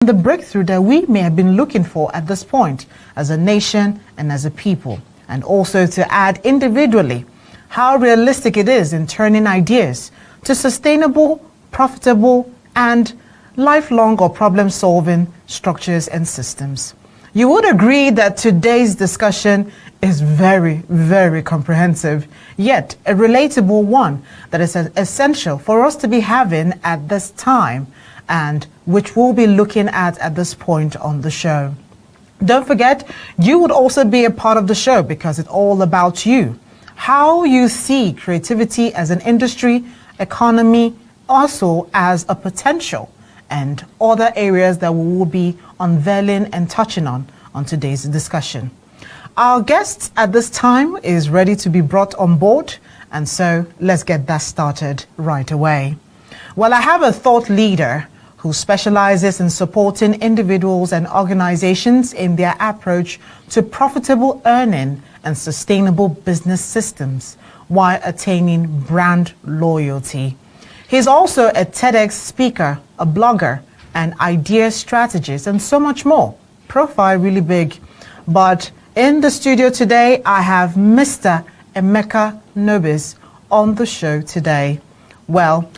the breakthrough that we may have been looking for at this point as a nation and as a people, and also to add individually how realistic it is in turning ideas to sustainable, profitable, and lifelong or problem-solving structures and systems. You would agree that today's discussion is very, very comprehensive, yet a relatable one that is essential for us to be having at this time, and which we'll be looking at this point on the show. Don't forget, you would also be a part of the show because it's all about you. How you see creativity as an industry, economy, also as a potential, and other areas that we will be unveiling and touching on today's discussion. Our guest at this time is ready to be brought on board, and so let's get that started right away. Well, I have a thought leader who specializes in supporting individuals and organizations in their approach to profitable earning and sustainable business systems while attaining brand loyalty. He's also a TEDx speaker, a blogger, an idea strategist, and so much more. Profile really big. But in the studio today, I have Mr. Emeka Nobis on the show today. Well,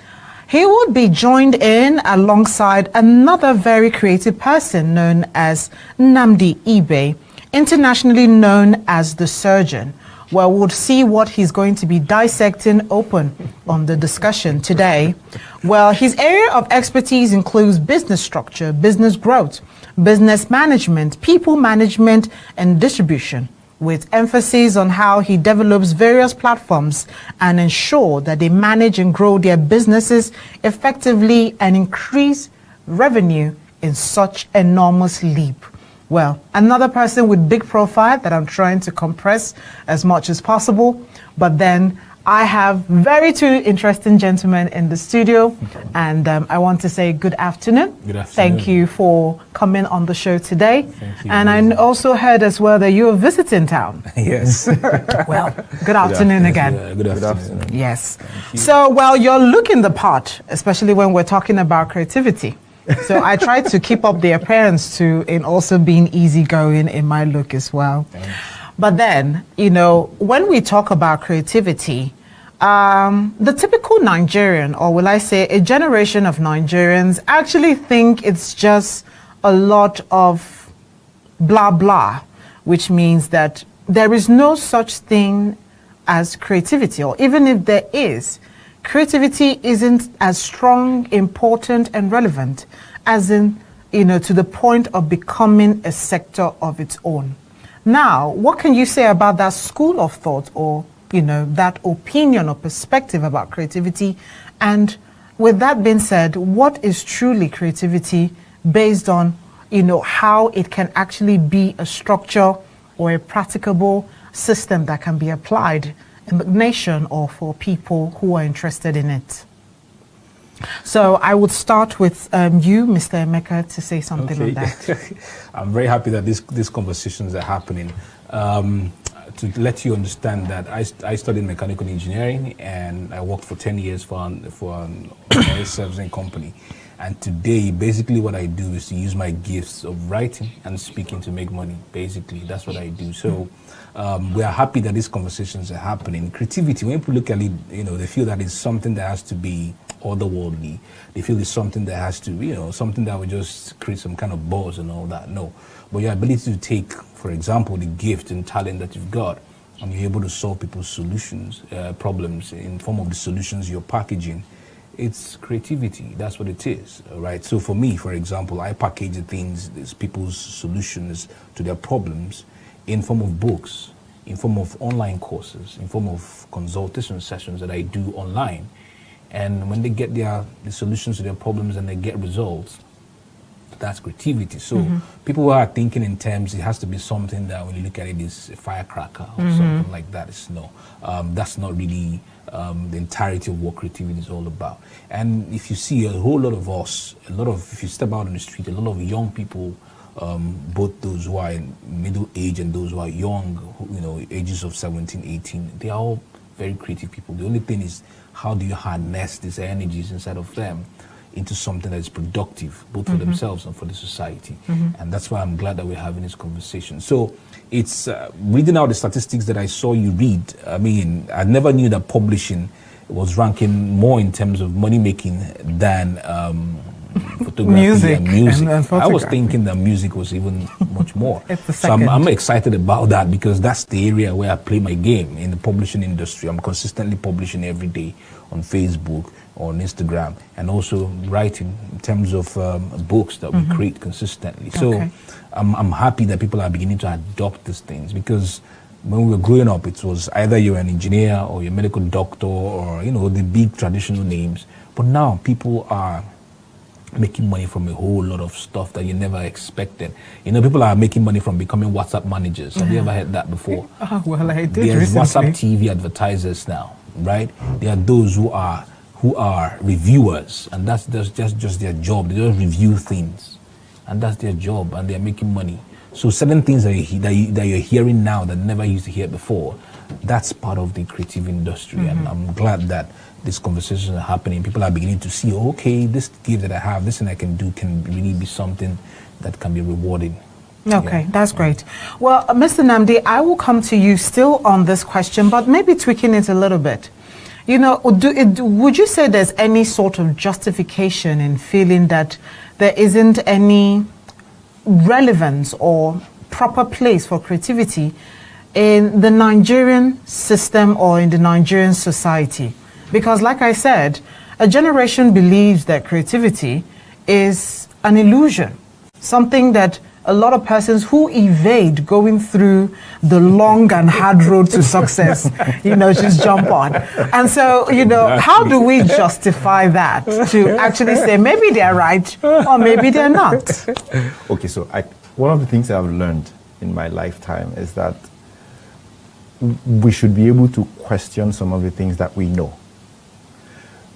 he would be joined in alongside another very creative person known as Nnamdi Ibe, internationally known as the Surgeon. Well, we'll see what he's going to be dissecting open on the discussion today. Well, his area of expertise includes business structure, business growth, business management, people management, and distribution, with emphasis on how he develops various platforms and ensure that they manage and grow their businesses effectively and increase revenue in such enormous leap. Well, another person with big profile that I'm trying to compress as much as possible, but then I have two interesting gentlemen in the studio, and I want to say good afternoon. Good afternoon. Thank you for coming on the show today. Thank you. And I also heard as well that you're visiting town. Yes. Well, good afternoon again. Yeah, good afternoon. Yes. So, well, you're looking the part, especially when we're talking about creativity. So I try to keep up the appearance too, in also being easygoing in my look as well. Thanks. But then, when we talk about creativity, the typical Nigerian, or will I say a generation of Nigerians, actually think it's just a lot of blah blah, which means that there is no such thing as creativity, or even if there is, creativity isn't as strong, important, and relevant as in, to the point of becoming a sector of its own. Now, what can you say about that school of thought, or, that opinion or perspective about creativity? And with that being said, what is truly creativity based on, how it can actually be a structure or a practicable system that can be applied in the nation or for people who are interested in it? So I would start with you, Mr. Emeka, to say something on that. I'm very happy that these conversations are happening. To let you understand that I studied mechanical engineering, and I worked for 10 years for an oil servicing company. And today, basically what I do is to use my gifts of writing and speaking to make money. Basically, that's what I do. So we are happy that these conversations are happening. Creativity, when people look at it, they feel that it's something that has to be otherworldly. They feel it's something that has to, something that will just create some kind of buzz and all that. No. But your ability to take, for example, the gift and talent that you've got, and you're able to solve people's solutions, problems in form of the solutions you're packaging, it's creativity. That's what it is, right? So for me, for example, I package the things, these people's solutions to their problems in form of books, in form of online courses, in form of consultation sessions that I do online. And when they get the solutions to their problems and they get results, that's creativity. So people who are thinking in terms, it has to be something that when you look at it is a firecracker or something like that. It's no, that's not really the entirety of what creativity is all about. And if you see a whole lot of us, if you step out on the street, a lot of young people, both those who are in middle age and those who are young, ages of 17, 18, they are all very creative people. The only thing is, how do you harness these energies inside of them? into something that is productive, both for themselves and for the society. And that's why I'm glad that we're having this conversation. So it's reading out the statistics that I saw you read. I mean, I never knew that publishing was ranking more in terms of money making than photography and music. I was thinking that music was even much more. So I'm excited about that, because that's the area where I play my game in the publishing industry. I'm consistently publishing every day on Facebook, on Instagram, and also writing in terms of books that we create consistently. So I'm happy that people are beginning to adopt these things, because when we were growing up, it was either you're an engineer or you're a medical doctor or, you know, the big traditional names. But now people are making money from a whole lot of stuff that you never expected. You know, people are making money from becoming WhatsApp managers. Have you ever heard that before? Oh, well, I did There's recently. WhatsApp TV advertisers now, right? There are those who are reviewers, and that's just their job. They just review things, and that's their job, and they're making money. So certain things that you're hearing now that never used to hear before, that's part of the creative industry. And I'm glad that these conversations are happening. People are beginning to see, okay, this gift that I have, this thing I can do can really be something that can be rewarding. Okay, that's great. Well, Mr. Namdi, I will come to you still on this question, but maybe tweaking it a little bit. You know, would you say there's any sort of justification in feeling that there isn't any relevance or proper place for creativity in the Nigerian system or in the Nigerian society? Because like I said, a generation believes that creativity is an illusion, something that a lot of persons who evade going through the long and hard road to success, you know, just jump on. And so, you know, how do we justify that to actually say maybe they're right or maybe they're not? Okay, so one of the things I've learned in my lifetime is that we should be able to question some of the things that we know.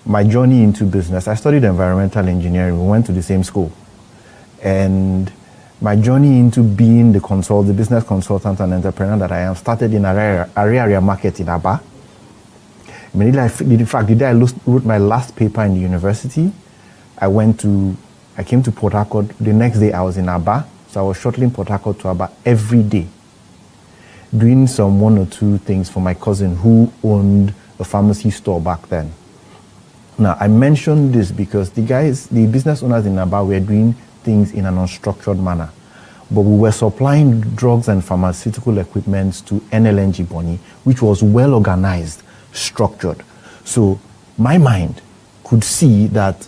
My journey into business, I studied environmental engineering. We went to the same school. And my journey into being the business consultant and entrepreneur that I am started in area market in Aba. In fact, the day I wrote my last paper in the university, I came to Port Harcourt. The next day I was in Aba, so I was shuttling Port Harcourt to Aba every day, doing some one or two things for my cousin who owned a pharmacy store back then. Now, I mentioned this because the business owners in Aba were doing things in an unstructured manner. But we were supplying drugs and pharmaceutical equipment to NLNG Bonny, which was well organized, structured. So my mind could see that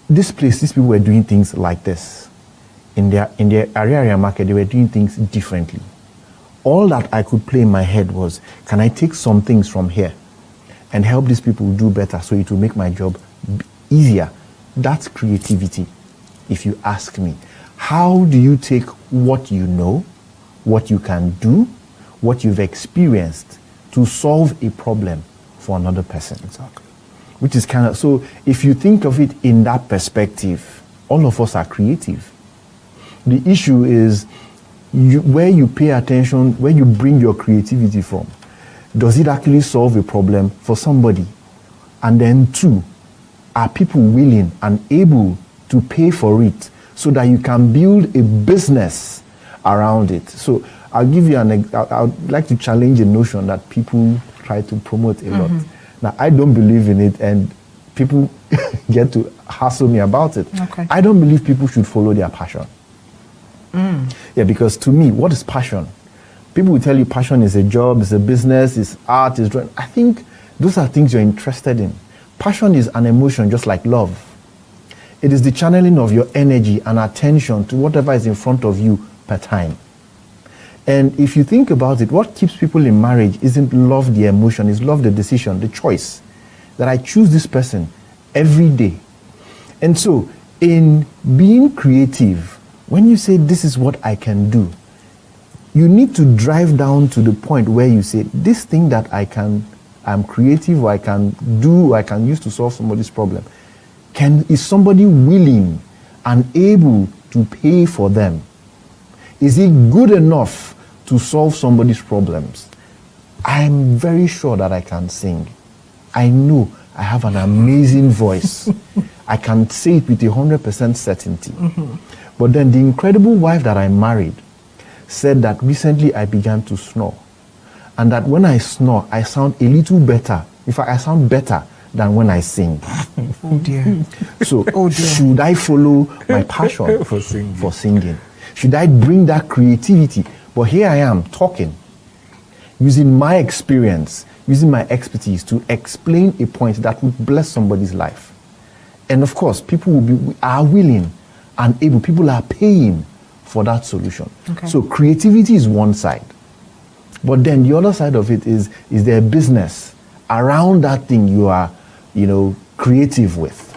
these people were doing things like this. In their area market, they were doing things differently. All that I could play in my head was, can I take some things from here and help these people do better so it will make my job easier? That's creativity, if you ask me. How do you take what you know, what you can do, what you've experienced to solve a problem for another person? Exactly. Which is kind of, so if you think of it in that perspective, all of us are creative. The issue is where you pay attention, where you bring your creativity from. Does it actually solve a problem for somebody? And then two, are people willing and able to pay for it so that you can build a business around it? So I'll give you I'd like to challenge a notion that people try to promote a lot. Now, I don't believe in it, and people get to hassle me about it. Okay. I don't believe people should follow their passion. Yeah, because to me, what is passion? People will tell you passion is a job, is a business, is art, is drawing. I think those are things you're interested in. Passion is an emotion just like love. It is the channeling of your energy and attention to whatever is in front of you per time. And if you think about it, what keeps people in marriage isn't love the emotion, it's love the decision, the choice. That I choose this person every day. And so, in being creative, when you say this is what I can do, you need to drive down to the point where you say, this thing that I'm creative, or I can do, or I can use to solve somebody's problem, is somebody willing and able to pay for them? Is it good enough to solve somebody's problems? I'm very sure that I can sing. I know I have an amazing voice. I can say it with 100% certainty. But then the incredible wife that I married said that recently I began to snore. And that when I snore, I sound a little better. In fact, I sound better than when I sing. Oh dear. So should I follow my passion For singing. for singing? Should I bring that creativity? But here I am talking, using my experience, using my expertise to explain a point that would bless somebody's life. And of course, people are willing and able, people are paying for that solution. Okay. So creativity is one side. But then the other side of it is there business around that thing you are, creative with.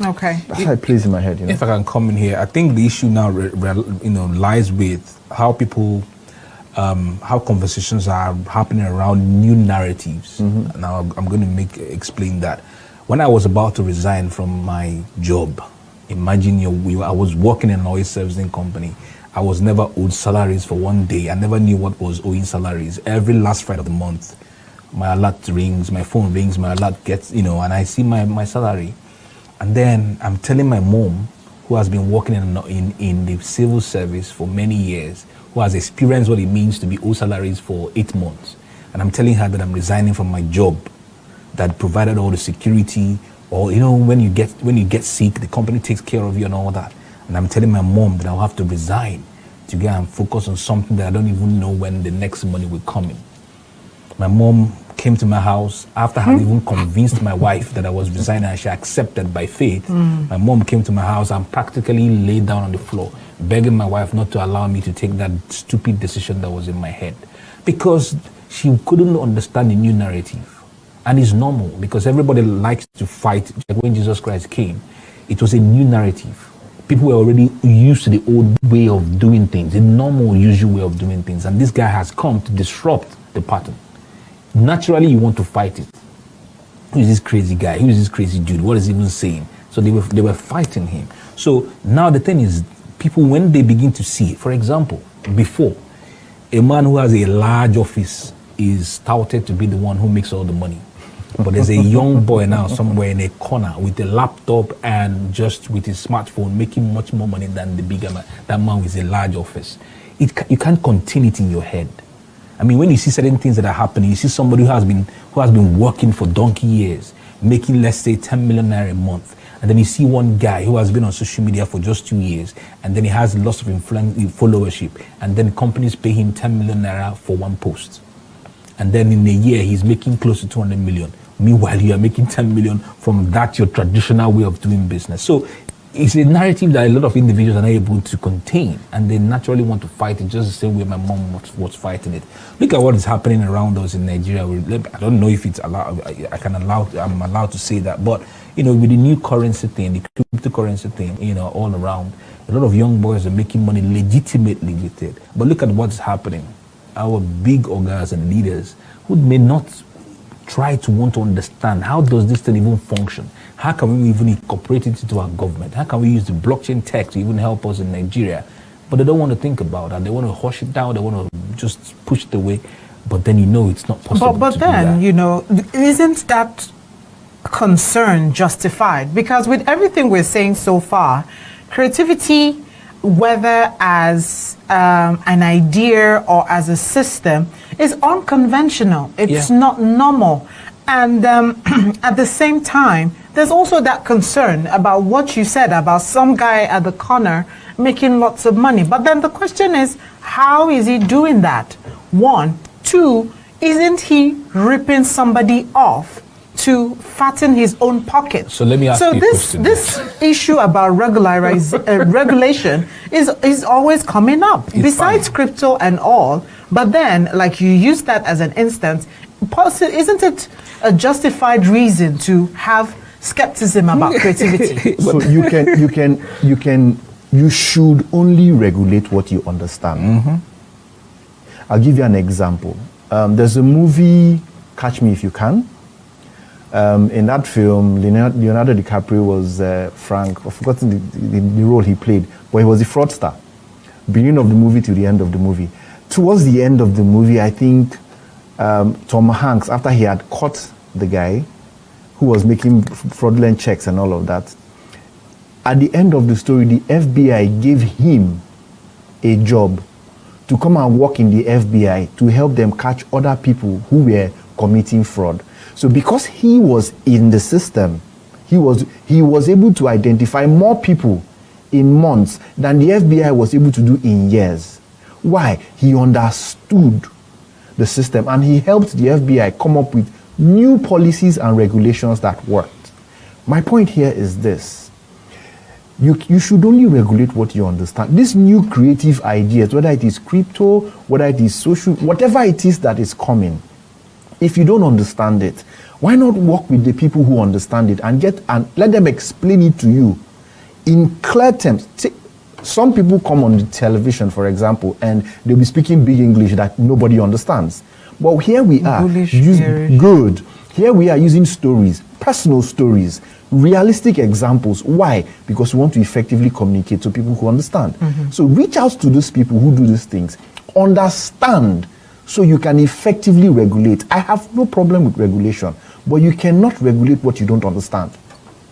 Okay. That's how it plays in my head. If I can come in here, I think the issue now, lies with how people, how conversations are happening around new narratives. Now, I'm going to explain that. When I was about to resign from my job, imagine I was working in an oil servicing company. I was never owed salaries for one day. I never knew what was owing salaries. Every last Friday of the month, my alert rings, my phone rings, my alert gets, and I see my salary. And then I'm telling my mom, who has been working in the civil service for many years, who has experienced what it means to be owed salaries for 8 months. And I'm telling her that I'm resigning from my job that provided all the security, or when you get sick, the company takes care of you and all that. And I'm telling my mom that I'll have to resign to go and focus on something that I don't even know when the next money will come in. My mom came to my house after I had even convinced my wife that I was resigning and she accepted by faith. My mom came to my house and practically laid down on the floor, begging my wife not to allow me to take that stupid decision that was in my head, because she couldn't understand the new narrative. And it's normal, because everybody likes to fight. Like when Jesus Christ came, it was a new narrative. People were already used to the old way of doing things, the normal, usual way of doing things. And this guy has come to disrupt the pattern. Naturally, you want to fight it. Who is this crazy guy? Who is this crazy dude? What is he even saying? So they were fighting him. So now the thing is, people, when they begin to see, for example, before, a man who has a large office is touted to be the one who makes all the money. But there's a young boy now somewhere in a corner with a laptop and just with his smartphone making much more money than the bigger man, that man with a large office. You can't contain it in your head. I mean, when you see certain things that are happening, you see somebody who has been working for donkey years, making, let's say, 10 million naira a month. And then you see one guy who has been on social media for just 2 years, and then he has lots of influence, followership, and then companies pay him 10 million naira for one post. And then in a year, he's making close to 200 million. Meanwhile, you are making 10 million from that, your traditional way of doing business. So it's a narrative that a lot of individuals are not able to contain, and they naturally want to fight it just the same way my mom was fighting it. Look at what is happening around us in Nigeria. I don't know if it's allowed. I'm allowed to say that, but with the new currency thing, the cryptocurrency thing, all around, a lot of young boys are making money legitimately with it. But look at what's happening. Our big orgas and leaders who may not try to want to understand, how does this thing even function? How can we even incorporate it into our government? How can we use the blockchain tech to even help us in Nigeria? But they don't want to think about that. They want to hush it down. They want to just push it away. But then it's not possible. But then, isn't that concern justified? Because with everything we're saying so far, creativity, whether as an idea or as a system, is unconventional. It's not normal. And at the same time, there's also that concern about what you said about some guy at the corner making lots of money. But then the question is, how is he doing that? 1. 2, isn't he ripping somebody off to fatten his own pocket? So let me ask you a question. This issue about regulation is always coming up, besides crypto and all. But then, like you use that as an instance, isn't it a justified reason to have skepticism about creativity? So you should only regulate what you understand. I'll give you an example. There's a movie, Catch Me If You Can. In that film, Leonardo DiCaprio was Frank. I've forgotten the role he played, but he was a fraudster. Beginning of the movie to the end of the movie. Towards the end of the movie, I think Tom Hanks, after he had caught the guy who who was making fraudulent checks and all of that. At the end of the story, the FBI gave him a job to come and work in the FBI to help them catch other people who were committing fraud. So because he was in the system, he was able to identify more people in months than the FBI was able to do in years. Why? He understood the system and he helped the FBI come up with new policies and regulations that worked. My point here is this. You should only regulate what you understand. These new creative ideas, whether it is crypto, whether it is social, whatever it is that is coming, if you don't understand it, why not work with the people who understand it and let them explain it to you in clear terms? Some people come on the television, for example, and they'll be speaking big English that nobody understands. But here we are, Here we are using stories, personal stories, realistic examples. Why? Because we want to effectively communicate to people who understand. So reach out to those people who do these things. Understand so you can effectively regulate. I have no problem with regulation, but you cannot regulate what you don't understand.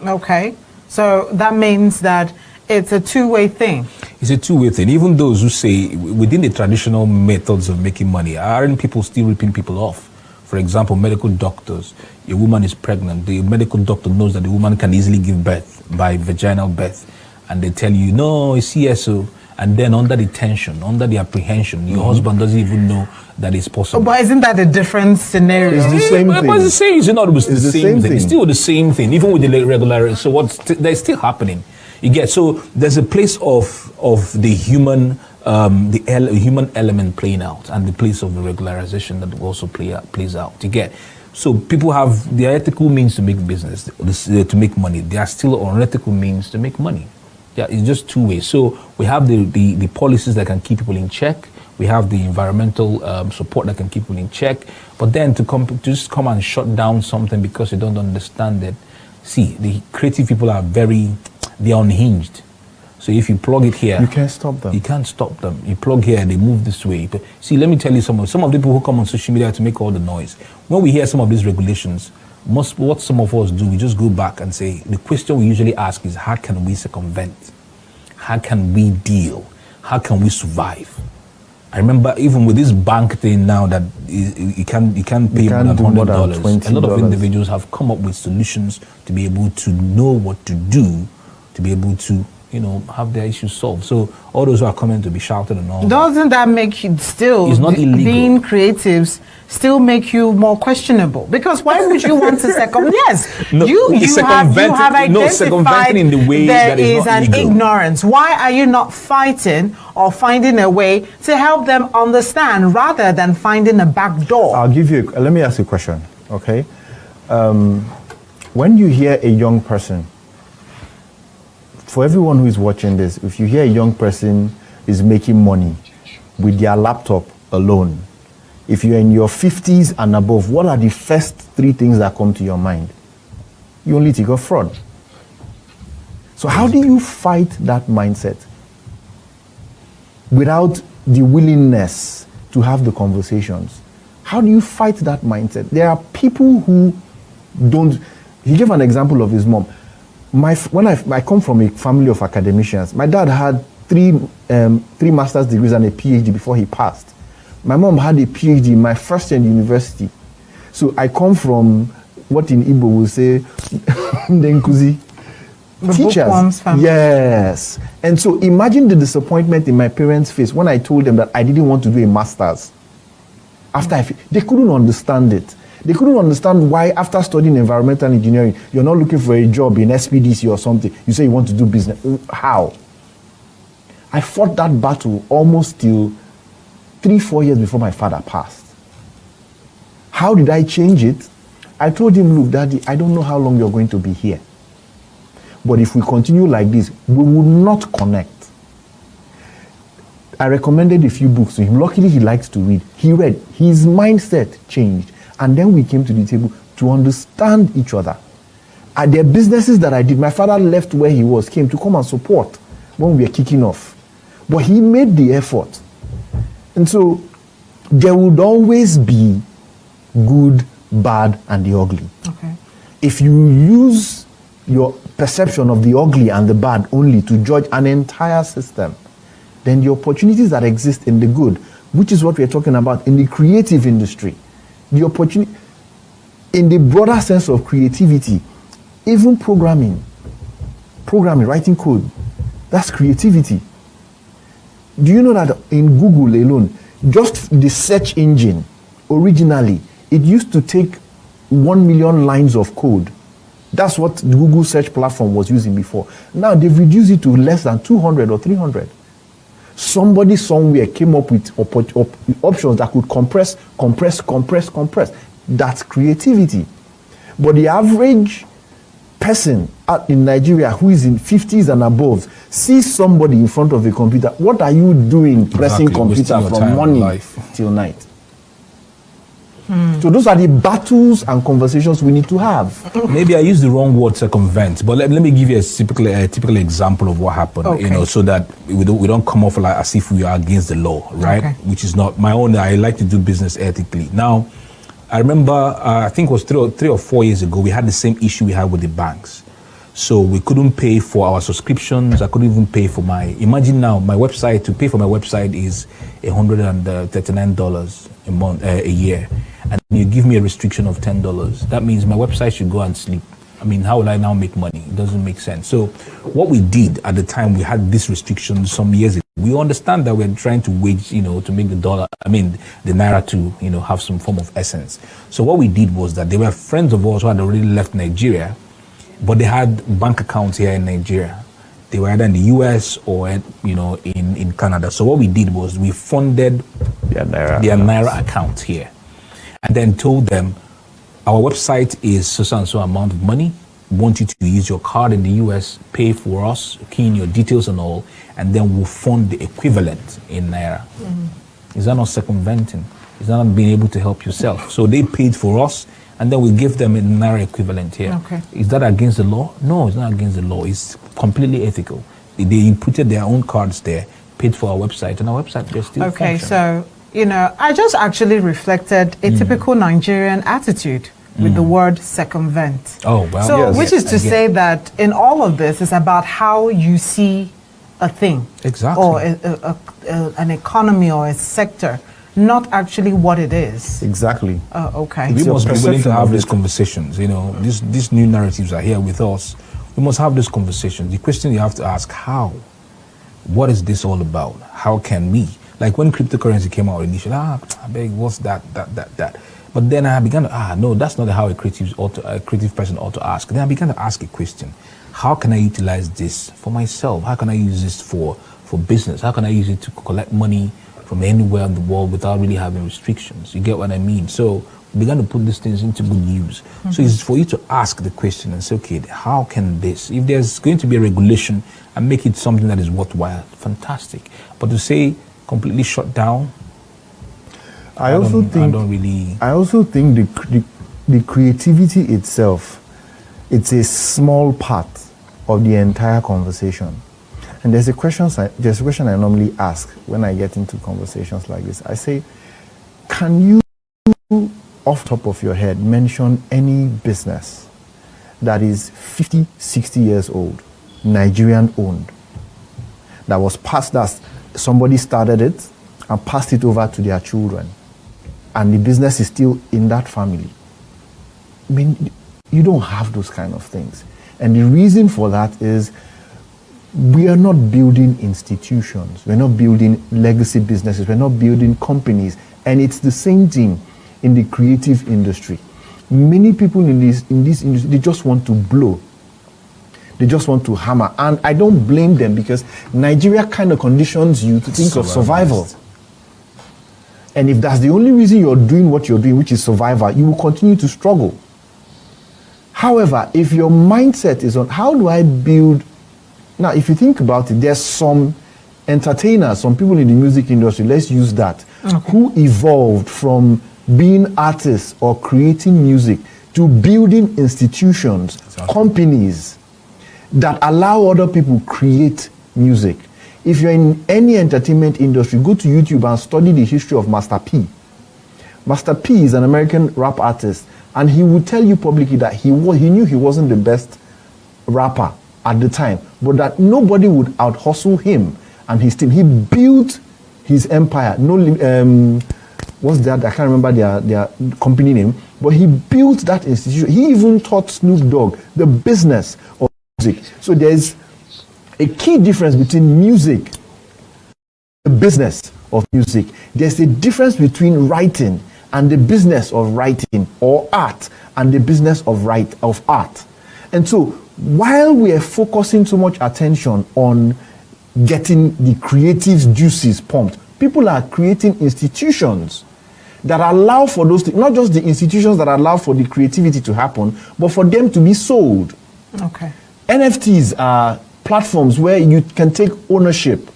Okay. So that means that it's a two-way thing. It's a two-way thing. Even those who say within the traditional methods of making money, aren't people still ripping people off? For example, medical doctors. A woman is pregnant. The medical doctor knows that the woman can easily give birth by vaginal birth. And they tell you, no, it's CSO. And then under the tension, under the apprehension, your husband doesn't even know that it's possible. But isn't that a different scenario? It's the same thing. But it's the same. It's not the same thing. It's still the same thing, even with the regular. So that's still happening. You get, so there's a place of the human human element playing out, and the place of the regularization that also plays out. You get, so people have the ethical means to make business, to make money. There are still unethical means to make money. Yeah, it's just two ways. So we have the policies that can keep people in check. We have the environmental support that can keep people in check. But then to just come and shut down something because you don't understand it. See, the creative people are they're unhinged. So if you plug it here, you can't stop them. You can't stop them. You plug here, they move this way. But see, let me tell you some of the people who come on social media to make all the noise. When we hear some of these regulations, what some of us do, we just go back and say, the question we usually ask is, how can we circumvent? How can we deal? How can we survive? I remember even with this bank thing now that you can't pay more than $100. A lot of individuals have come up with solutions to be able to know what to do, to be able to, have their issues solved. So all those who are coming to be shouted and all. Doesn't that make you still, it's not illegal. Being creatives still make you more questionable? Because why would you want to circumvent? Yes, no, you have identified in the way there that is an legal. Ignorance. Why are you not fighting or finding a way to help them understand rather than finding a back door? I'll give you, let me ask you a question, okay? When you hear a young person, for everyone who is watching this, if you hear a young person is making money with their laptop alone, if you're in your 50s and above, what are the first three things that come to your mind? You only think of fraud. So how do you fight that mindset without the willingness to have the conversations? How do you fight that mindset? There are people who don't. He gave an example of his mom. When I come from a family of academicians, my dad had three master's degrees and a PhD before he passed. My mom had a PhD my first year in university. So I come from what in Igbo will say, Ndenkuzi. Teachers. Yes. And so imagine the disappointment in my parents' face when I told them that I didn't want to do a master's. They couldn't understand it. They couldn't understand why, after studying environmental engineering, you're not looking for a job in SPDC or something. You say you want to do business. How? I fought that battle almost till 3-4 years before my father passed. How did I change it? I told him, look, Daddy, I don't know how long you're going to be here. But if we continue like this, we will not connect. I recommended a few books to him. Luckily, he likes to read. He read. His mindset changed. And then we came to the table to understand each other. At the businesses that I did, my father left where he was, came to come and support when we were kicking off. But he made the effort. And so there would always be good, bad, and the ugly. Okay. if you use your perception of the ugly and the bad only to judge an entire system, then the opportunities that exist in the good, which is what we're talking about in the creative industry, the opportunity, in the broader sense of creativity, even programming, writing code, that's creativity. Do you know that in Google alone, just the search engine, originally, it used to take 1 million lines of code. That's what the Google search platform was using before. Now they've reduced it to less than 200 or 300. Somebody somewhere came up with options that could compress. That's creativity. But the average person in Nigeria who is in 50s and above sees somebody in front of a computer. What are you doing pressing computer from morning till night? So those are the battles and conversations we need to have. Maybe I used the wrong word, circumvent, but let me give you a typical example of what happened. Okay. You know, so that we don't come off like as if we are against the law, right? Okay. Which is not my own. I like to do business ethically. Now, I remember I think it was 3 or 4 years ago, we had the same issue we had with the banks. So we couldn't pay for our subscriptions. I couldn't even pay for imagine now, my website, to pay for my website is $139 a month, a year. And you give me a restriction of $10. That means my website should go and sleep. I mean, how will I now make money? It doesn't make sense. So what we did at the time, we had this restriction some years ago. We understand that we're trying to wage, to make the naira to, have some form of essence. So what we did was that they were friends of ours who had already left Nigeria, but they had bank accounts here in Nigeria. They were either in the US or, in Canada. So what we did was we funded their naira account here, and then told them, our website is so and so amount of money. We want you to use your card in the US, pay for us, key in your details and all, and then we'll fund the equivalent in naira. Mm-hmm. Is that not circumventing? Is that not being able to help yourself? So they paid for us, and then we give them a naira equivalent here. Okay. Is that against the law? No, it's not against the law. It's completely ethical. They inputted their own cards there, paid for our website, and our website is still Okay, functioning. so, I just actually reflected a typical Nigerian attitude with the word circumvent. Oh, well. So, yes. which is to say that in all of this, it's about how you see a thing. Exactly. Or an economy or a sector, not actually what it is. Exactly. Okay. We your must be willing perception to have of these it. conversations. These new narratives are here with us. We must have these conversations. The question you have to ask, how? What is this all about? How can we? Like when cryptocurrency came out initially, I beg, what's that? But then I began to, no, that's not how a creative person ought to ask. Then I began to ask a question. How can I utilize this for myself? How can I use this for business? How can I use it to collect money from anywhere in the world without really having restrictions? You get what I mean? So we began to put these things into good use. Mm-hmm. So it's for you to ask the question and say, okay, how can this, if there's going to be a regulation and make it something that is worthwhile, fantastic. But to say completely shut down, I also think the creativity itself, it's a small part of the entire conversation. And there's a question I normally ask when I get into conversations like this. I say, can you, off top of your head, mention any business that is 50, 60 years old, Nigerian owned, that was passed, that somebody started it and passed it over to their children, and the business is still in that family? I mean, you don't have those kind of things. And the reason for that is we are not building institutions. We're not building legacy businesses. We're not building companies. And it's the same thing in the creative industry. Many people in this industry, they just want to blow. They just want to hammer. And I don't blame them, because Nigeria kind of conditions you to think of survival. And if that's the only reason you're doing what you're doing, which is survival, you will continue to struggle. However, if your mindset is on how do I build... Now, if you think about it, there's some entertainers, some people in the music industry, let's use that, who evolved from being artists or creating music to building institutions, companies that allow other people create music. If you're in any entertainment industry, go to YouTube and study the history of Master P. Master P is an American rap artist And he would tell you publicly that he knew he wasn't the best rapper at the time, but that nobody would out-hustle him and his team. He built his empire. What's that? I can't remember their company name, but he built that institution. He even taught Snoop Dogg the business of music. So there's a key difference between music, the business of music. There's a difference between writing and the business of writing, or art and the business of art. And so while we are focusing so much attention on getting the creative juices pumped, people are creating institutions that allow for those things, not just the institutions that allow for the creativity to happen, but for them to be sold. Okay. NFTs are platforms where you can take ownership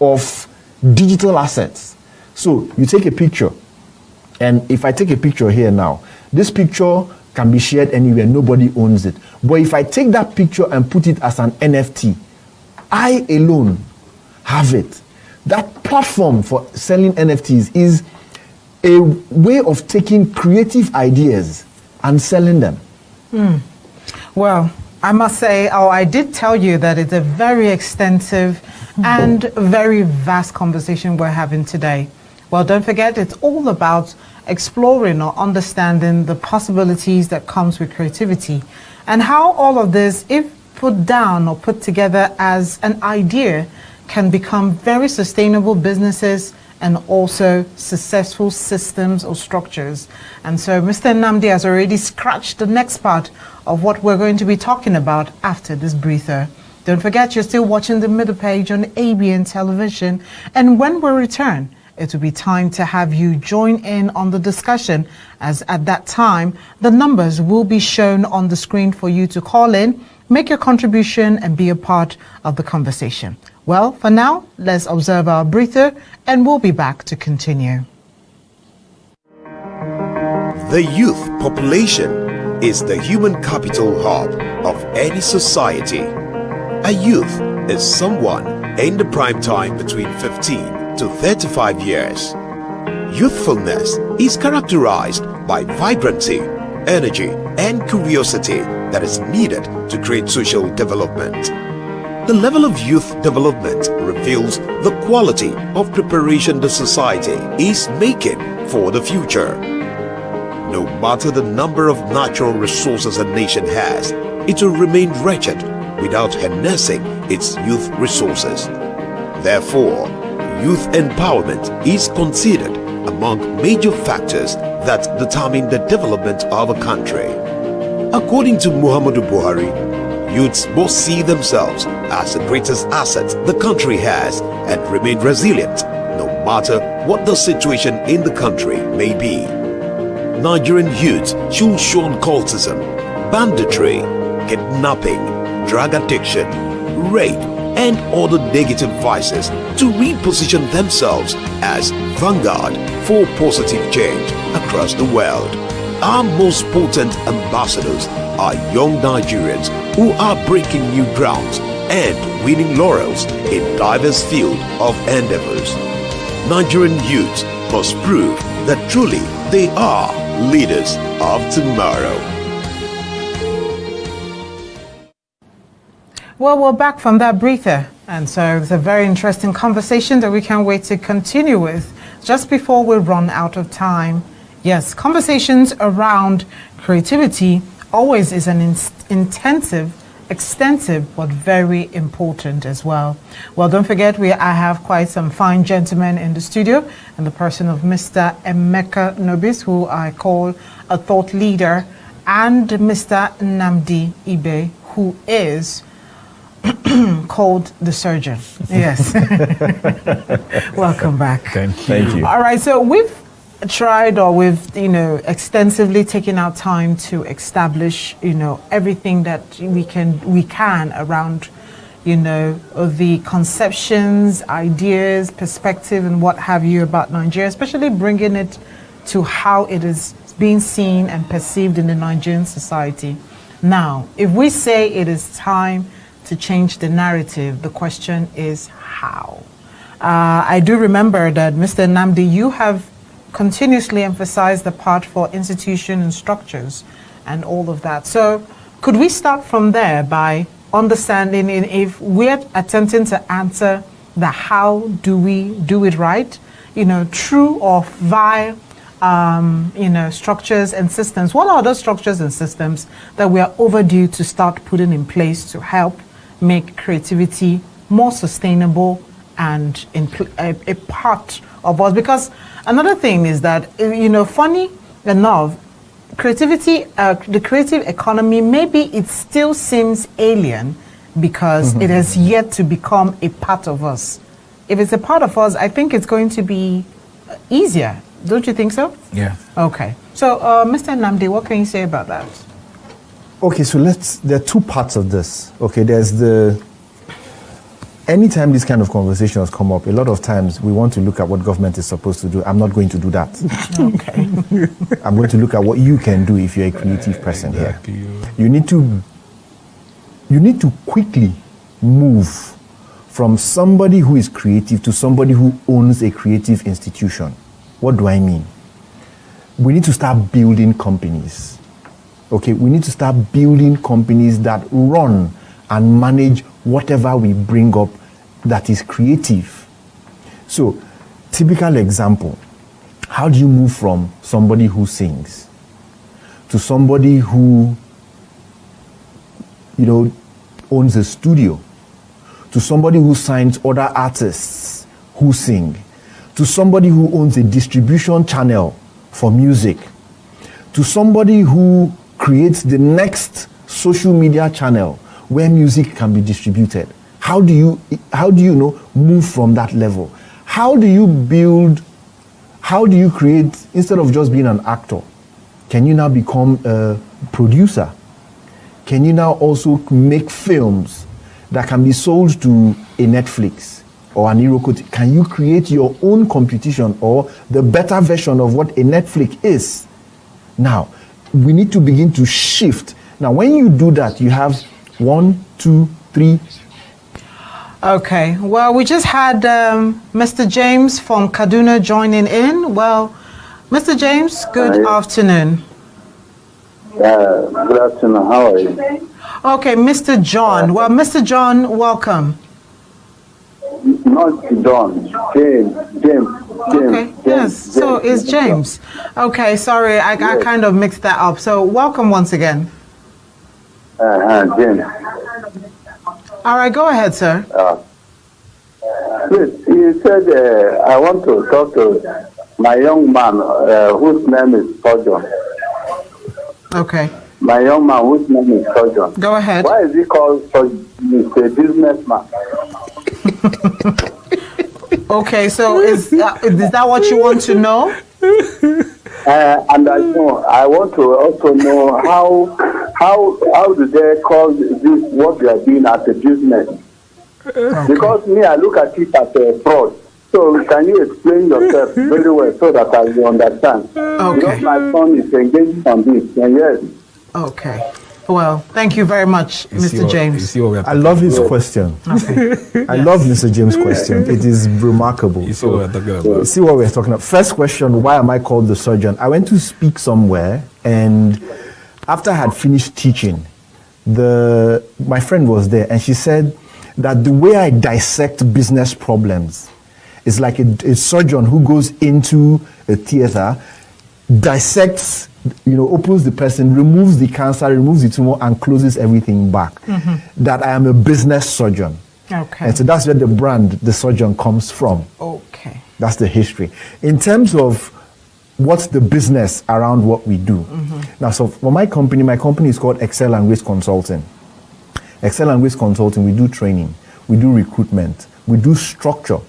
of digital assets. So you take a picture, and if I take a picture here now, this picture can be shared anywhere, nobody owns it. But if I take that picture and put it as an NFT, I alone have it. That platform for selling NFTs is a way of taking creative ideas and selling them. Well, I must say, I did tell you that it's a very extensive and very vast conversation we're having today. Well, don't forget, it's all about exploring or understanding the possibilities that comes with creativity, and how all of this, if put down or put together as an idea, can become very sustainable businesses and also successful systems or structures. And so Mr. Nnamdi has already scratched the next part of what we're going to be talking about after this breather. Don't forget, you're still watching the middle page on ABN television. And when we return, it will be time to have you join in on the discussion, as at that time, the numbers will be shown on the screen for you to call in, make your contribution, and be a part of the conversation. Well, for now, let's observe our breather, and we'll be back to continue. The youth population is the human capital hub of any society. A youth is someone in the prime time between 15 to 35 years. Youthfulness is characterized by vibrancy, energy, and curiosity that is needed to create social development. The level of youth development reveals the quality of preparation the society is making for the future. No matter the number of natural resources a nation has, it will remain wretched without harnessing its youth resources. Therefore, youth empowerment is considered among major factors that determine the development of a country. According to Muhammadu Buhari, youths must see themselves as the greatest asset the country has and remain resilient no matter what the situation in the country may be. Nigerian youths should shun cultism, banditry, kidnapping, drug addiction, rape, and other negative vices to reposition themselves as vanguard for positive change across the world. Our most potent ambassadors are young Nigerians who are breaking new grounds and winning laurels in diverse fields of endeavors. Nigerian youths must prove that truly they are leaders of tomorrow. Well, we're back from that breather, and so it's a very interesting conversation that we can't wait to continue with just before we run out of time. Yes, conversations around creativity always is an intensive, extensive, but very important as well. Well, don't forget, I have quite some fine gentlemen in the studio, and the person of Mr. Emeka Nobis, who I call a thought leader, and Mr. Nnamdi Ibe, who is called the surgeon. Yes. Welcome back. Thank you. All right, so we've tried, or we've extensively taken our time to establish everything that we can around the conceptions, ideas, perspective, and what have you about Nigeria, especially bringing it to how it is being seen and perceived in the Nigerian society. Now, if we say it is time to change the narrative, the question is how. I do remember that, Mr. Nnamdi, you have continuously emphasize the part for institution and structures and all of that. So could we start from there by understanding if we're attempting to answer the how do we do it right, through or via structures and systems? What are those structures and systems that we are overdue to start putting in place to help make creativity more sustainable and a part of us? Because another thing is that, funny enough, creativity, the creative economy, maybe it still seems alien because it has yet to become a part of us. If it's a part of us, I think it's going to be easier. Don't you think so? Yeah. Okay. So, Mr. Namdi, what can you say about that? Okay, so there are two parts of this. Okay, there's anytime these kind of conversations come up, a lot of times we want to look at what government is supposed to do. I'm not going to do that. Okay. I'm going to look at what you can do if you're a creative person here. You need to quickly move from somebody who is creative to somebody who owns a creative institution. What do I mean? We need to start building companies. Okay, we need to start building companies that run and manage whatever we bring up that is creative. So, typical example, how do you move from somebody who sings to somebody who, owns a studio, to somebody who signs other artists who sing, to somebody who owns a distribution channel for music, to somebody who creates the next social media channel where music can be distributed? How do you move from that level? How do you create, instead of just being an actor, can you now become a producer? Can you now also make films that can be sold to a Netflix or an Iroko? Can you create your own competition or the better version of what a Netflix is? Now, we need to begin to shift. Now, when you do that, you have 1, 2, 3. Okay. Well, we just had Mr. James from Kaduna joining in. Well, Mr. James, good afternoon. Good afternoon. How are you? Okay, Mr. John. Well, Mr. John, welcome. Not John. James. Okay, yes. So it's James. Okay, sorry, I kind of mixed that up. So welcome once again. James. All right, go ahead, sir. Please, you said I want to talk to my young man whose name is Sojourn. Okay. My young man whose name is Sojourn. Go ahead. Why is he called Sojourn? He's a businessman. Okay, so is that what you want to know? And I want to also know how do they call this what they are doing as a business? Okay. Because me, I look at it as a fraud. So can you explain yourself very well so that I will understand? Okay. Because my son is engaged on this, and yes. Okay. Well, thank you very much, Mr. James. I love his question. Okay. I love Mr. James' question. It is remarkable. You see what we're talking about. See what we're talking about. First question, why am I called the surgeon? I went to speak somewhere, and after I had finished teaching, my friend was there, and she said that the way I dissect business problems is like a surgeon who goes into a theater, dissects, opens the person, removes the cancer, removes the tumor, and closes everything back. Mm-hmm. That I am a business surgeon. Okay. And so that's where the brand, the surgeon, comes from. Okay. That's the history. In terms of what's the business around what we do. Mm-hmm. Now, so for my company is called Excel and Risk Consulting. Excel and Risk Consulting, we do training, we do recruitment, we do structure.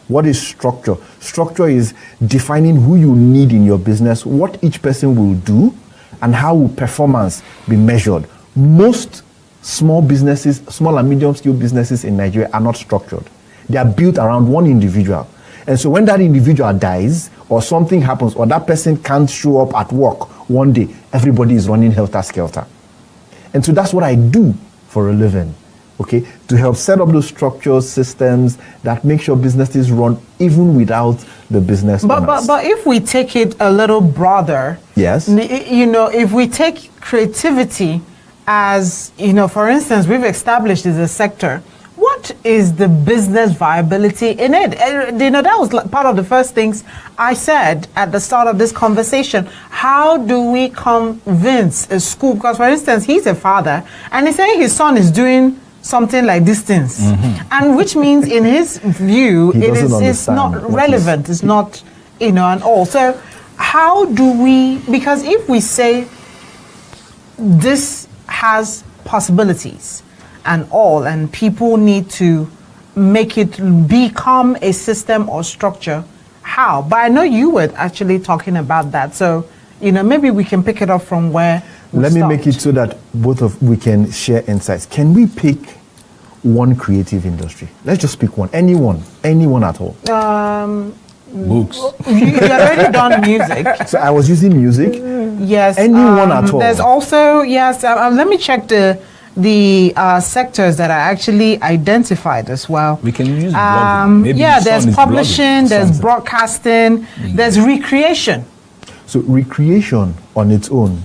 What is structure? Structure is defining who you need in your business, what each person will do, and how will performance be measured. Most small businesses, small and medium-scale businesses in Nigeria are not structured. They are built around one individual. And so when that individual dies, or something happens, or that person can't show up at work one day, everybody is running helter-skelter. And so that's what I do for a living. okay, to help set up those structures, systems that make sure businesses run even without the business owners. But if we take it a little broader, Yes. you know, if we take creativity as, you know, for instance, we've established as a sector, what is the business viability in it? You know, that was part of the first things I said at the start of this conversation. How do we convince a school? Because, for instance, he's a father, and he's saying his son is doing something like this things, and which means, in his view, it's not relevant. It's not, you know, and all. So, how do we? Because if we say this has possibilities and all, and people need to make it become a system or structure, how? But I know you were actually talking about that, so, you know, maybe we can pick it up from where we Let me stopped. make it so that we can share insights. Can we pick one creative industry? Let's just pick one. Anyone at all. Books. You already done music. So I was using music. Yes. Anyone at all. There's also, yes, let me check the sectors that are actually identified as well. We can use blogging. Maybe yeah, the there's son is publishing, blogging. there's Son's- broadcasting, there's recreation. So recreation on its own,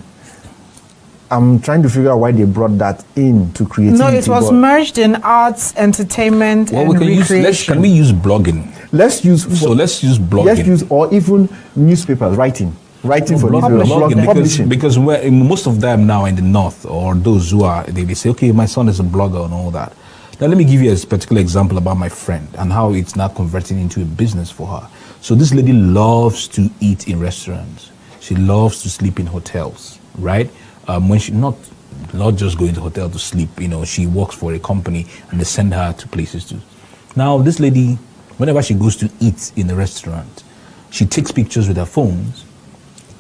I'm trying to figure out why they brought that into creativity. No, it was but merged in arts, entertainment, Well, and we can recreation. can we use blogging? let's use Let's use blogging. Let's use, or even newspapers, writing for newspapers, Blogging, publishing. because most of them now in the north, or those who are, they say, okay, my son is a blogger and all that. Now let me give you a particular example about my friend and how it's now converting into a business for her. So this lady loves to eat in restaurants. She loves to sleep in hotels, right? When she not just going to hotel to sleep, you know, she works for a company and they send her to places to. Now this lady, whenever she goes to eat in a restaurant, she takes pictures with her phones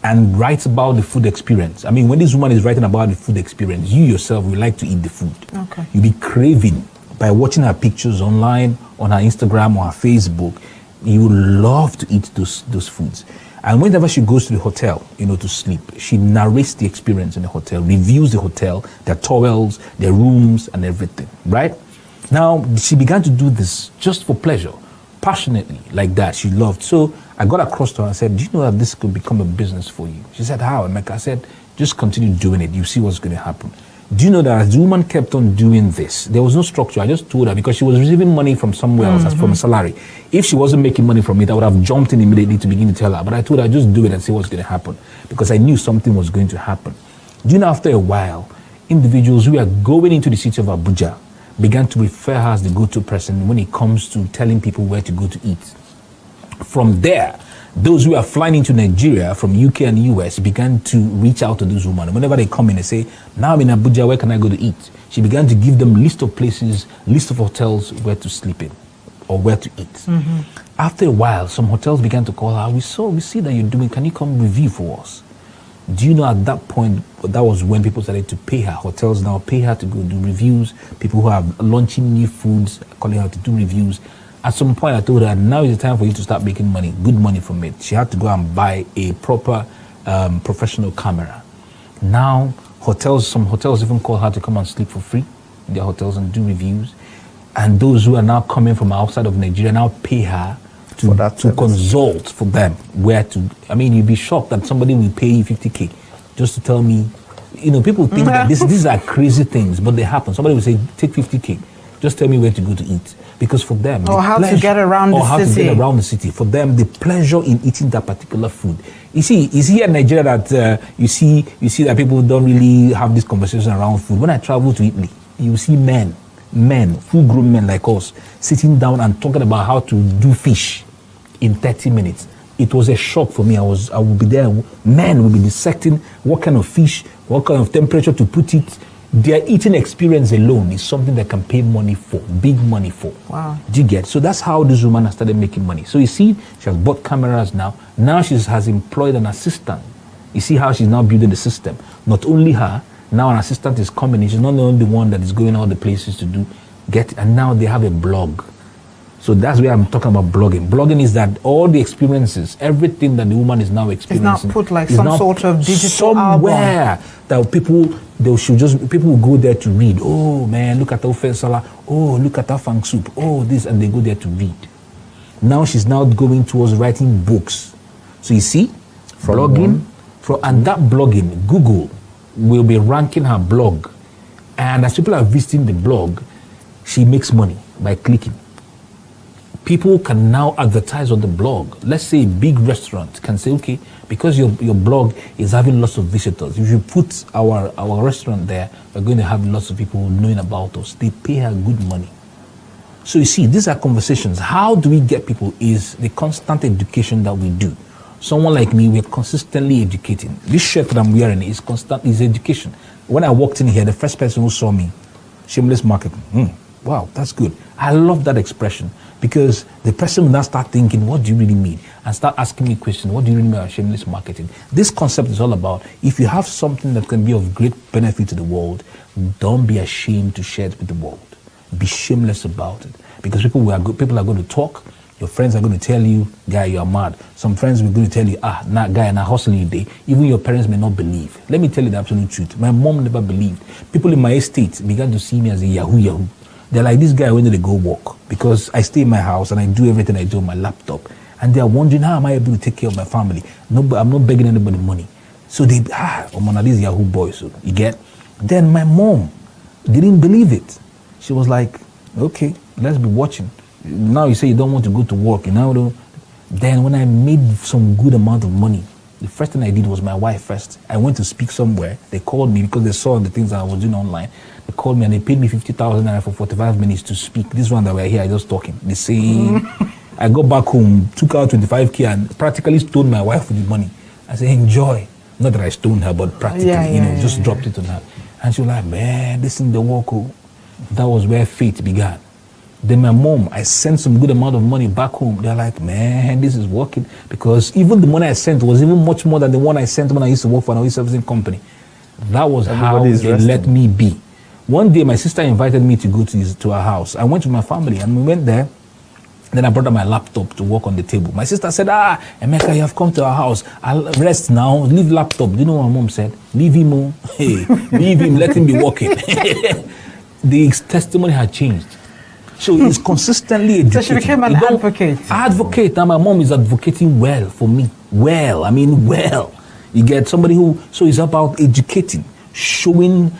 and writes about the food experience. I mean, when this woman is writing about the food experience, you yourself will like to eat the food. Okay. You'll be craving by watching her pictures online, on her Instagram or her Facebook. You will love to eat those foods. And whenever she goes to the hotel, you know, to sleep, she narrates the experience in the hotel, reviews the hotel, their towels, their rooms, and everything, right? Now, she began to do this just for pleasure, passionately, like that. She loved. So I got across to her and said, do you know that this could become a business for you? She said, how? I said, just continue doing it. You see what's going to happen. Do you know that as the woman kept on doing this, there was no structure. I just told her because she was receiving money from somewhere else, as from a salary. If she wasn't making money from it, I would have jumped in immediately to begin to tell her. But I told her, just do it and see what's going to happen, because I knew something was going to happen. Do you know, after a while, individuals who are going into the city of Abuja began to refer her as the go-to person when it comes to telling people where to go to eat. From there, those who are flying into Nigeria from UK and US began to reach out to this woman. Whenever they come in and say, now I'm in Abuja, where can I go to eat? She began to give them list of places, list of hotels where to sleep in or where to eat. After a while, some hotels began to call her. We see that you're doing, can you come review for us? Do you know, at that point, that was when people started to pay her. Hotels now pay her to go do reviews. People who are launching new foods, calling her to do reviews. At some point, I told her, now is the time for you to start making money, good money from it. She had to go and buy a proper professional camera. Now, some hotels even call her to come and sleep for free in their hotels and do reviews. And those who are now coming from outside of Nigeria now pay her to consult for them where to. I mean, you'd be shocked that somebody will pay you 50K just to tell me. You know, people think that these are crazy things, but they happen. Somebody will say, take 50K, just tell me where to go to eat. Because for them, Or how to get around the city. For them, the pleasure in eating that particular food. You see, it's here in Nigeria that you see that people don't really have this conversation around food. When I travel to Italy, you see men, full-grown men like us, sitting down and talking about how to do fish in 30 minutes. It was a shock for me. I would be there. Men will be dissecting what kind of fish, what kind of temperature to put it. Their eating experience alone is something that can pay money for, big money for. Wow. Do you get? So that's how this woman has started making money. So you see, she has bought cameras now. Now she has employed an assistant. You see how she's now building the system. Not only her, now an assistant is coming. She's not the only one that is going all the places to and now they have a blog. So that's where I'm talking about blogging. Blogging is that all the experiences, everything that the woman is now experiencing, it's now put like some sort of digital somewhere album. that people people will go there to read. Oh man, look at Ofe Salah. Oh, look at Afang Soup. Oh, this, and they go there to read. Now she's now going towards writing books. So you see, blogging, and that blogging, Google will be ranking her blog. And as people are visiting the blog, she makes money by clicking. People can now advertise on the blog. Let's say a big restaurant can say, okay, because your blog is having lots of visitors, if you put our restaurant there, we're going to have lots of people knowing about us. They pay her good money. So you see, these are conversations. How do we get people is the constant education that we do. Someone like me, we're consistently educating. This shirt that I'm wearing is education. When I walked in here, the first person who saw me, shameless marketing. Wow, that's good. I love that expression because the person will now start thinking, what do you really mean? And start asking me questions, what do you really mean by shameless marketing? This concept is all about, if you have something that can be of great benefit to the world, don't be ashamed to share it with the world. Be shameless about it. Because people are going to talk. Your friends are going to tell you, guy, you are mad. Some friends will going to tell you, guy, na hustling you day. Even your parents may not believe. Let me tell you the absolute truth. My mom never believed. People in my estate began to see me as a yahoo. They're like, this guy, when did they go walk? Because I stay in my house and I do everything I do on my laptop. And they are wondering, how am I able to take care of my family? No, I'm not begging anybody money. So they, one of these yahoo boys, so you get? Then my mom didn't believe it. She was like, okay, let's be watching. Now you say you don't want to go to work. Then when I made some good amount of money, the first thing I did was my wife first. I went to speak somewhere. They called me because they saw the things that I was doing online. They called me and they paid me 50,000 naira for 45 minutes to speak. This one that we're here, I just talking. They say, I got back home, took out 25K and practically stole my wife with the money. I said, enjoy. Not that I stoned her, but practically, just dropped it on her. And she was like, man, this is the work. That was where faith began. Then my mom, I sent some good amount of money back home. They're like, man, this is working. Because even the money I sent was even much more than the one I sent when I used to work for an oil servicing company. That was how they let me be. One day, my sister invited me to go to her house. I went with my family and we went there. Then I brought up my laptop to work on the table. My sister said, Emeka, you have come to our house. I'll rest now. Leave laptop. Do you know what my mom said? Leave him, oh. Hey, leave him. Let him be working. The testimony had changed. So he's consistently educating. So she became an advocate. Advocate. Now my mom is advocating well for me. Well. You get somebody so it's about educating, showing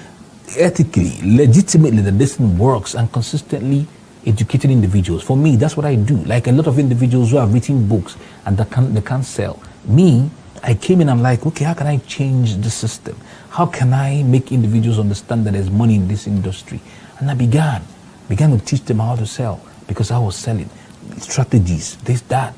ethically, legitimately that this thing works and consistently educating individuals. For me, that's what I do. Like a lot of individuals who have written books and they can't sell. Me, I came in, I'm like, okay, how can I change the system? How can I make individuals understand that there's money in this industry? And I began to teach them how to sell because I was selling strategies, this, that.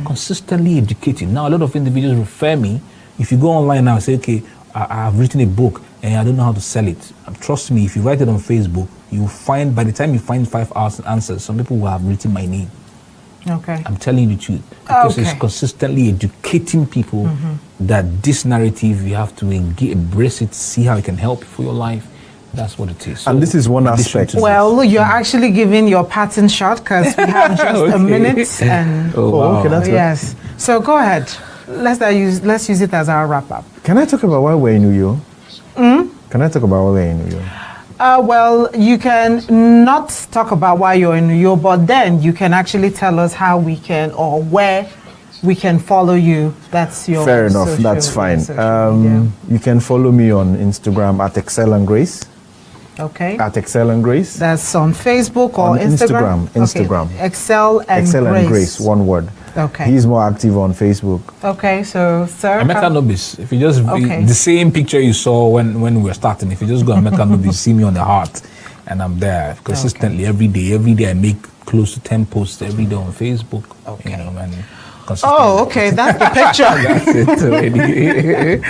Consistently educating. Now a lot of individuals refer me. If you go online now and say, okay, I've written a book and I don't know how to sell it. Trust me, if you write it on Facebook, you will find, by the time you find 5 answers, some people will have written my name. Okay. I'm telling you the truth. Because it's consistently educating people that this narrative, you have to embrace it, see how it can help you for your life. That's what it is. So, and this is one aspect. Well, you're actually giving your pattern shot because we have just a minute. And okay, that's yes. So go ahead. Let's use it as our wrap up. Can I talk about why we're in New York? Can I talk about why we're in New York? Well, you can not talk about why you're in New York, but then you can actually tell us how we can or where we can follow you. That's your fair enough. That's fine. You can follow me on Instagram at Excel and Grace. Okay. At Excel and Grace. That's on Facebook or on Instagram. Instagram. Okay. Excel and Grace. One word. Okay. He's more active on Facebook. Okay, so sir. Emeka Nobis. If you just the same picture you saw when we were starting, if you just go on Emeka Nobis, see me on the heart, and I'm there consistently every day. Every day I make close to 10 posts every day on Facebook. Okay. Okay, that's the picture. That's it already.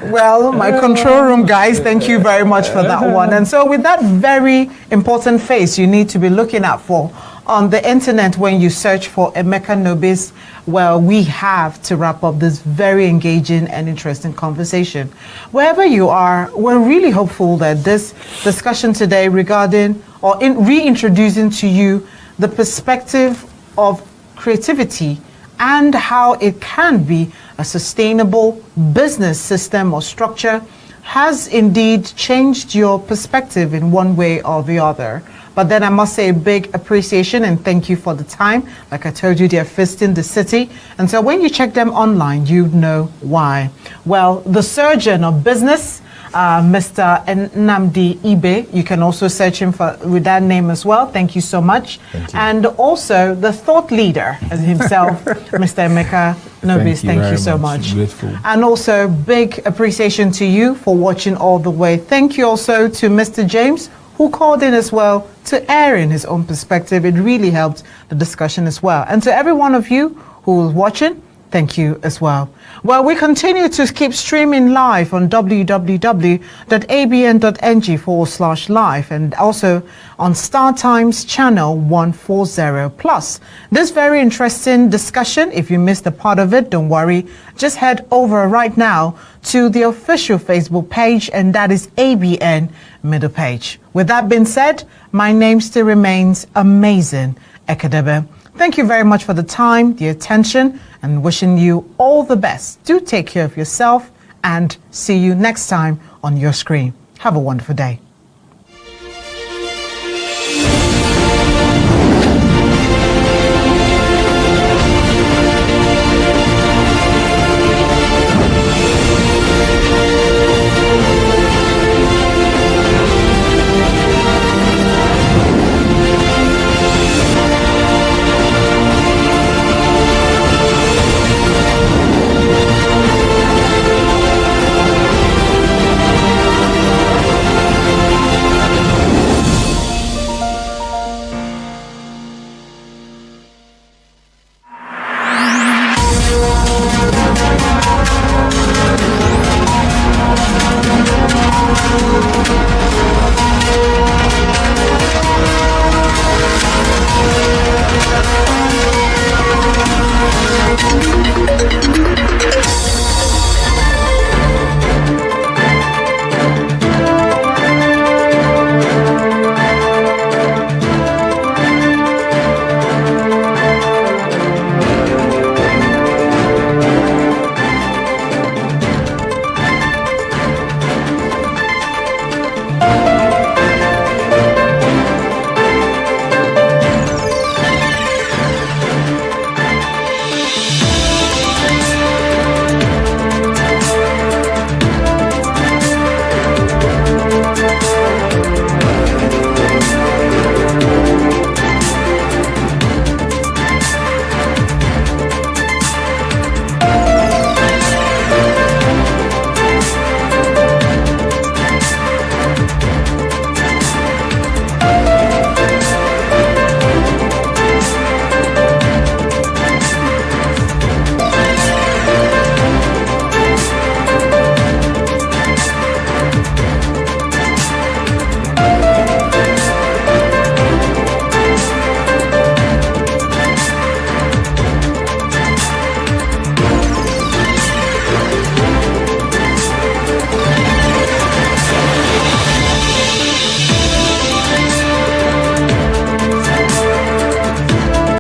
Well, my control room guys, thank you very much for that one. And so with that very important face you need to be looking out for on the internet when you search for Emeka Nobis, well, we have to wrap up this very engaging and interesting conversation. Wherever you are, we're really hopeful that this discussion today regarding or reintroducing to you the perspective of creativity and how it can be a sustainable business system or structure has indeed changed your perspective in one way or the other. But then I must say a big appreciation and thank you for the time. Like I told you, they're visiting the city. And so when you check them online, you know why. Well, the surgeon of business, Mr. Nnamdi Ibe, you can also search him with that name as well. Thank you so much. And also the thought leader as himself, Mr. Emeka Nobis. Thank you so much. Grateful. And also big appreciation to you for watching all the way. Thank you also to Mr. James, who called in as well to air in his own perspective. It really helped the discussion as well. And to every one of you who was watching, thank you as well. Well, we continue to keep streaming live on www.abn.ng/live and also on Star Times channel 140. Plus, this very interesting discussion, if you missed a part of it, don't worry. Just head over right now to the official Facebook page, and that is ABN Middle Page. With that being said, my name still remains Amazing Ekedebe. Thank you very much for the time, the attention, and wishing you all the best. Do take care of yourself and see you next time on your screen. Have a wonderful day.